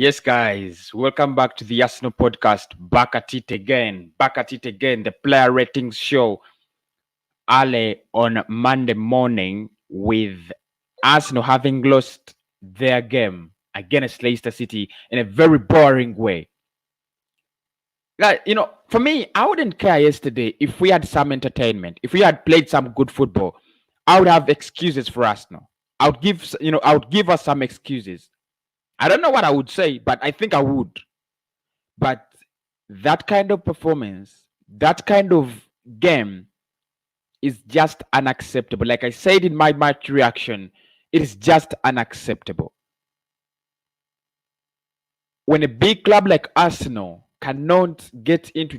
Yes, guys, welcome back to the Arsenal podcast. Back at it again. The player ratings show early on Monday morning with Arsenal having lost their game against Leicester City in a very boring way. Like, for me, I wouldn't care yesterday if we had some entertainment, if we had played some good football. I would have excuses for Arsenal. I would give us some excuses. I don't know what I would say, but I think I would. But that kind of performance, that kind of game is just unacceptable. Like I said in my match reaction, it is just unacceptable. When a big club like Arsenal cannot get into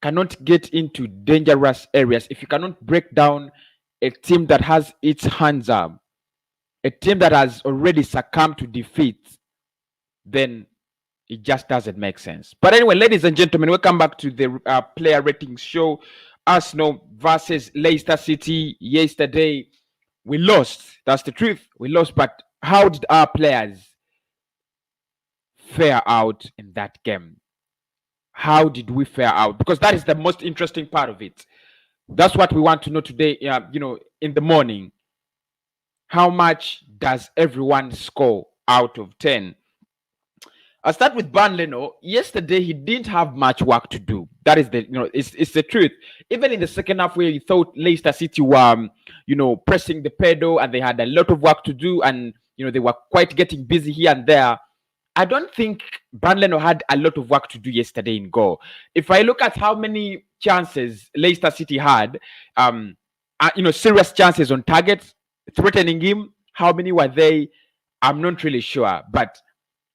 cannot get into dangerous areas, if you cannot break down a team that has its hands up, a team that has already succumbed to defeat, then it just doesn't make sense. But anyway, ladies and gentlemen, welcome back to the player ratings show. Arsenal versus Leicester City. Yesterday, we lost. That's the truth. We lost. But how did our players fare out in that game? How did we fare out? Because that is the most interesting part of it. That's what we want to know today, in the morning. How much does everyone score out of 10? I'll start with Burnley. Yesterday he didn't have much work to do. That is it's the truth. Even in the second half, where you thought Leicester City were, pressing the pedal and they had a lot of work to do, and they were quite getting busy here and there. I don't think Burnley had a lot of work to do yesterday in goal. If I look at how many chances Leicester City had, serious chances on target, threatening him, how many were they? I'm not really sure, but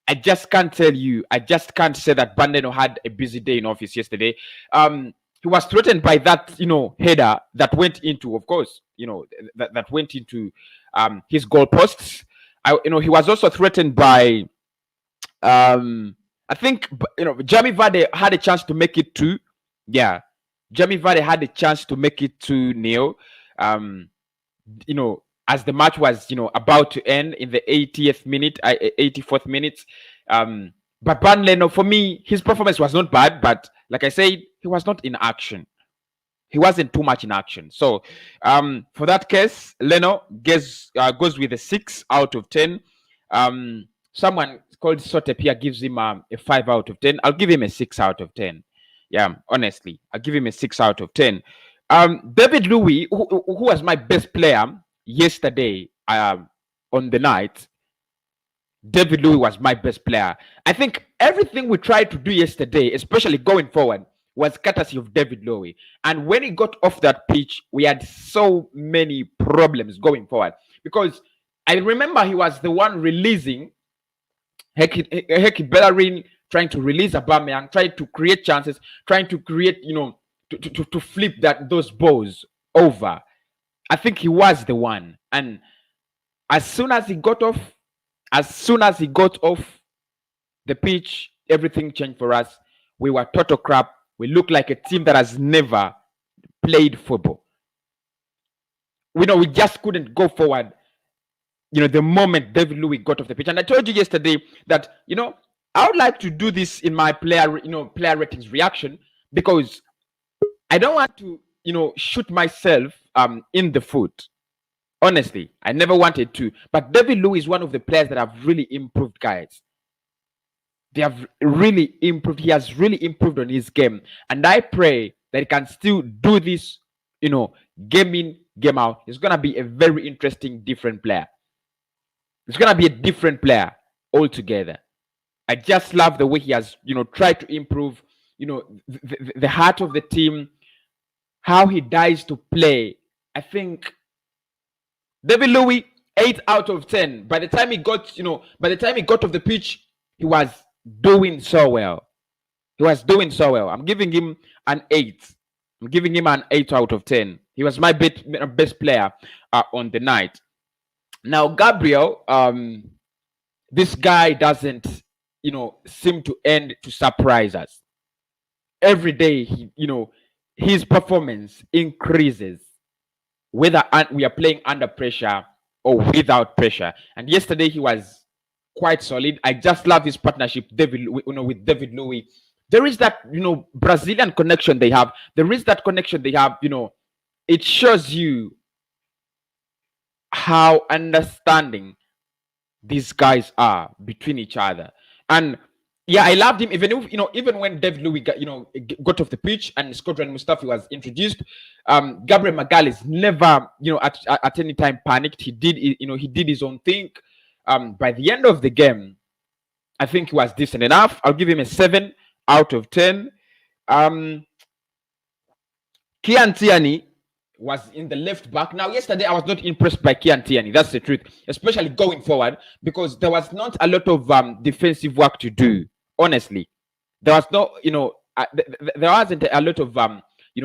I just can't tell you. I just can't say that Bandeno had a busy day in office yesterday. He was threatened by that, header that went into, of course, that went into his goalposts. He was also threatened by, I think, Jamie Vardy had a chance to make it 2. Yeah, Jamie Vardy had a chance to make it 2-0. As the match was, about to end in the 80th minute, 84th minute. But Burnley, for me, his performance was not bad, but like I said, he was not in action. He wasn't too much in action. So, for that case, Leno goes with a 6 out of 10. Someone called Sotep here gives him a 5 out of 10. I'll give him a 6 out of 10. Yeah, honestly, I'll give him a 6 out of 10. David Louis, who was my best player yesterday on the night, David Louis was my best player. I think everything we tried to do yesterday, especially going forward, was courtesy of David Louis. And when he got off that pitch, we had so many problems going forward. Because I remember he was the one releasing Heki Bellerin, trying to release Aubameyang, trying to create chances, trying to create, to flip those balls over. I think he was the one. And as soon as he got off the pitch, everything changed for us. We were total crap. We looked like a team that has never played football. We just couldn't go forward, the moment David Louis got off the pitch. And I told you yesterday that, I would like to do this in my player ratings reaction, because I don't want to, shoot myself in the foot. Honestly, I never wanted to. But David Louis is one of the players that have really improved, guys. They have really improved. He has really improved on his game. And I pray that he can still do this, game in, game out. He's going to be a very interesting, different player. He's going to be a different player altogether. I just love the way he has, tried to improve, the heart of the team, how he dies to play. I think David Louis, 8 out of 10. By the time he got off the pitch, he was doing so well. I'm giving him an 8. I'm giving him an 8 out of 10. He was my best player on the night. Now, Gabriel, this guy doesn't, seem to end to surprise us. Every day, his performance increases, whether we are playing under pressure or without pressure. And yesterday he was quite solid. I just love his partnership, with David Luiz. There is that, Brazilian connection they have. There is that connection they have. It shows you how understanding these guys are between each other. And yeah, I loved him. Even if, even when David Luiz got off the pitch and Scotland Mustafi was introduced, Gabriel Magalhaes never, at any time panicked. He did his own thing. By the end of the game, I think he was decent enough. I'll give him a 7 out of 10. Kian Tierney was in the left back. Now, yesterday I was not impressed by Kian Tierney. That's the truth, especially going forward, because there was not a lot of defensive work to do. Honestly, there was no, there wasn't a lot of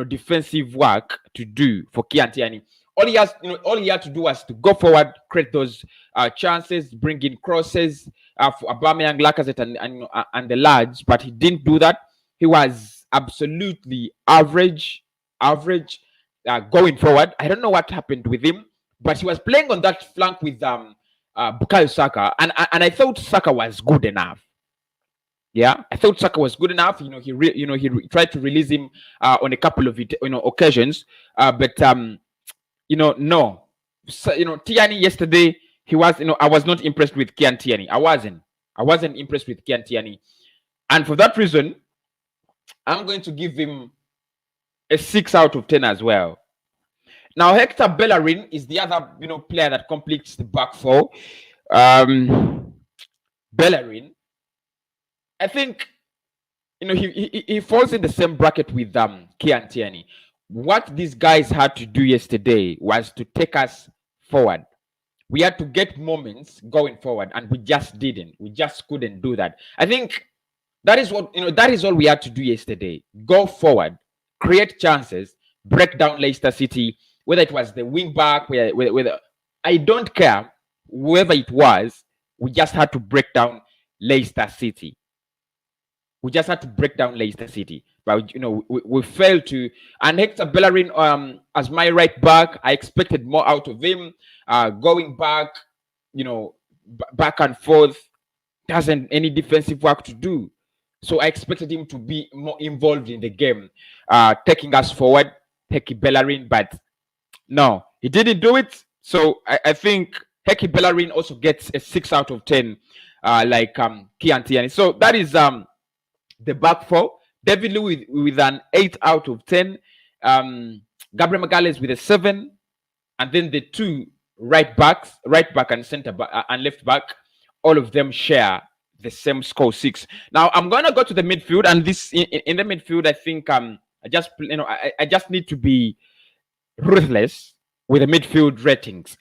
defensive work to do for Kian Tierney. All he had to do was to go forward, create those chances, bring in crosses for Aubameyang, Lacazette, and the lads. But he didn't do that. He was absolutely average. Going forward. I don't know what happened with him, but he was playing on that flank with Bukayo Saka, and I thought Saka was good enough. Yeah, I thought Saka was good enough. He tried to release him on a couple of occasions, but no. So, Tierney yesterday, he was, I was not impressed with Kian Tierney. I wasn't impressed with Kian Tierney, and for that reason, I'm going to give him a 6 out of 10 as well. Now, Hector Bellerin is the other, player that completes the back four. Bellerin, I think, he falls in the same bracket with Kian Tierney. What these guys had to do yesterday was to take us forward. We had to get moments going forward, and we just didn't. We just couldn't do that. I think that is what, that is all we had to do yesterday. Go forward, create chances, break down Leicester City, whether it was the wing back, whether I don't care, whoever it was, we just had to break down Leicester City. We just had to break down Leicester City. But, we failed to. And Hector Bellerin, as my right back, I expected more out of him. Going back, back and forth, doesn't any defensive work to do. So I expected him to be more involved in the game, taking us forward, Hector Bellerin, but no, he didn't do it. So I think Hector Bellerin also gets a 6 out of 10, like Kian Tierney. So that is the back four. David Luiz with an 8 out of 10. Gabriel Magalhaes with a 7, and then the two right back and center back and left back, all of them share the same score, 6. Now I'm gonna go to the midfield, and this in the midfield, I think I just need to be ruthless with the midfield ratings.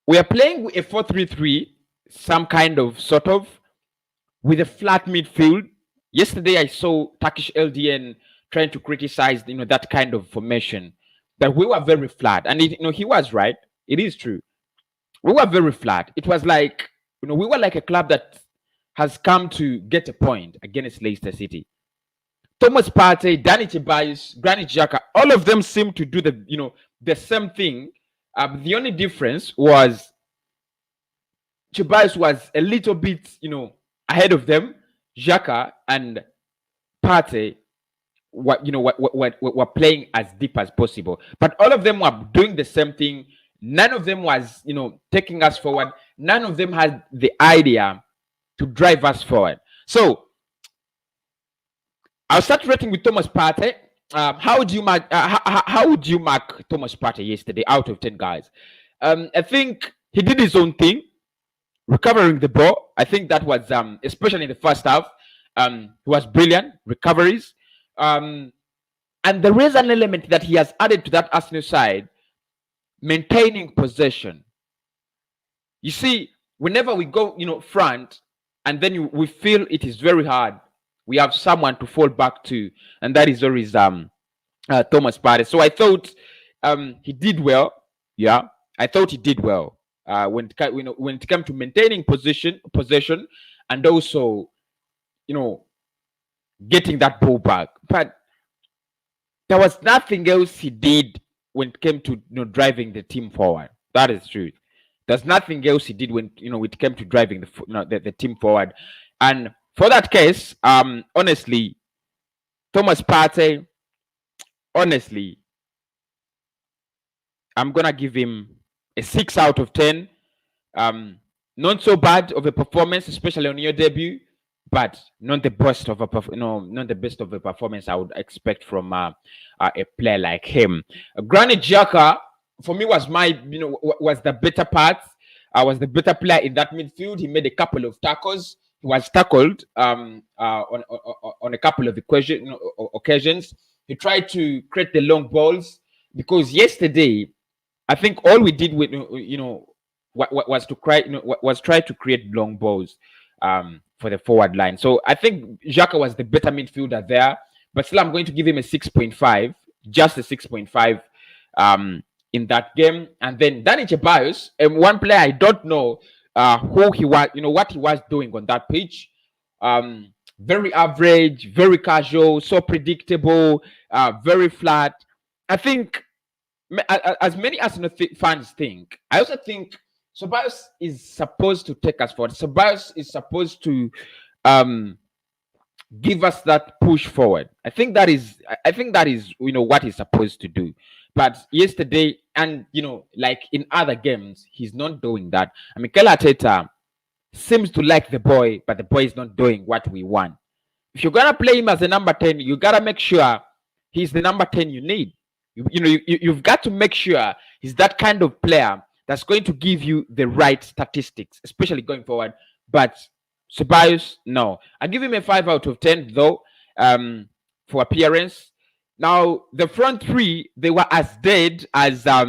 We are playing with a 4-3-3, some kind of sort of, with a flat midfield. Yesterday I saw Turkish LDN trying to criticize that kind of formation, that we were very flat, and he was right. It is true. We were very flat. It was like, we were like a club that has come to get a point against Leicester City. Thomas Partey, Danny Ceballos, Granit Xhaka, all of them seem to do the same thing. The only difference was Ceballos was a little bit, ahead of them. Xhaka and Partey were playing as deep as possible, but all of them were doing the same thing. None of them was, taking us forward. None of them had the idea to drive us forward. So I'll start rating with Thomas Partey. How would you mark? How would you mark Thomas Partey yesterday out of 10, guys? I think he did his own thing, recovering the ball. I think that was, especially in the first half, he was brilliant recoveries. And there is an element that he has added to that Arsenal side, maintaining possession. You see, whenever we go, front, and then we feel it is very hard, we have someone to fall back to, and that is always Thomas Partey. So I thought he did well. Yeah, I thought he did well when it came to maintaining possession, and also, getting that ball back. But there was nothing else he did when it came to driving the team forward. That is true. There's nothing else he did when it came to driving the team forward. And for that case, honestly, Thomas Partey, honestly, I'm gonna give him a 6 out of 10. Not so bad of a performance, especially on your debut, but not the best of a performance I would expect from a player like him. Granit Xhaka, for me, was was the better part. Was the better player in that midfield. He made a couple of tackles. He was tackled on a couple of occasions. He tried to create the long balls, because yesterday, I think all we did with was try to create long balls for the forward line. So I think Xhaka was the better midfielder there, but still I'm going to give him a 6.5, just a 6.5 in that game. And then Danny Ceballos, one player I don't know who he was, what he was doing on that pitch. Very average, very casual, so predictable, very flat. I think, as many Arsenal fans think, I also think Ceballos is supposed to take us forward. Ceballos is supposed to give us that push forward. I think that is what he's supposed to do. But yesterday, and like in other games, he's not doing that. I mean, Mikel Arteta seems to like the boy, but the boy is not doing what we want. If you're gonna play him as a number 10, you gotta make sure he's the number 10 you need. You've got to make sure he's that kind of player that's going to give you the right statistics, especially going forward. But Ceballos, no. I give him a 5 out of 10, though, for appearance. Now, the front three, they were as dead as I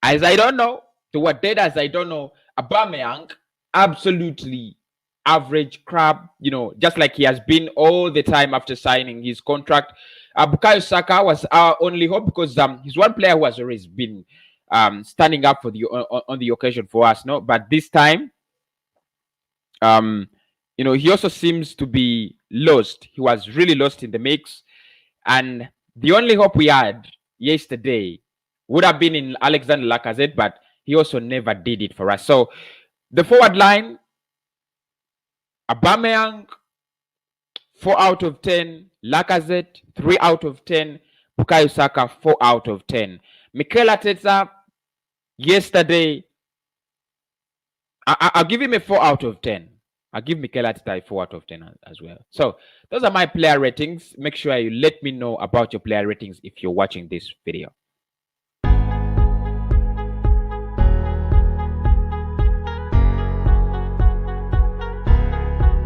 don't know. They were dead as I don't know. Aubameyang, absolutely average crab, just like he has been all the time after signing his contract. Bukayo Saka was our only hope, because he's one player who has always been standing up for on the occasion for us, no? But this time, he also seems to be lost. He was really lost in the mix, and the only hope we had yesterday would have been in Alexander Lacazette, but he also never did it for us. So the forward line, Aubameyang, 4 out of 10. Lacazette, 3 out of 10. Bukayo Saka, 4 out of 10. Mikel Arteta, yesterday, I'll give him a 4 out of 10. I'll give Mikel Arteta a 4 out of 10 as well. So those are my player ratings. Make sure you let me know about your player ratings if you're watching this video.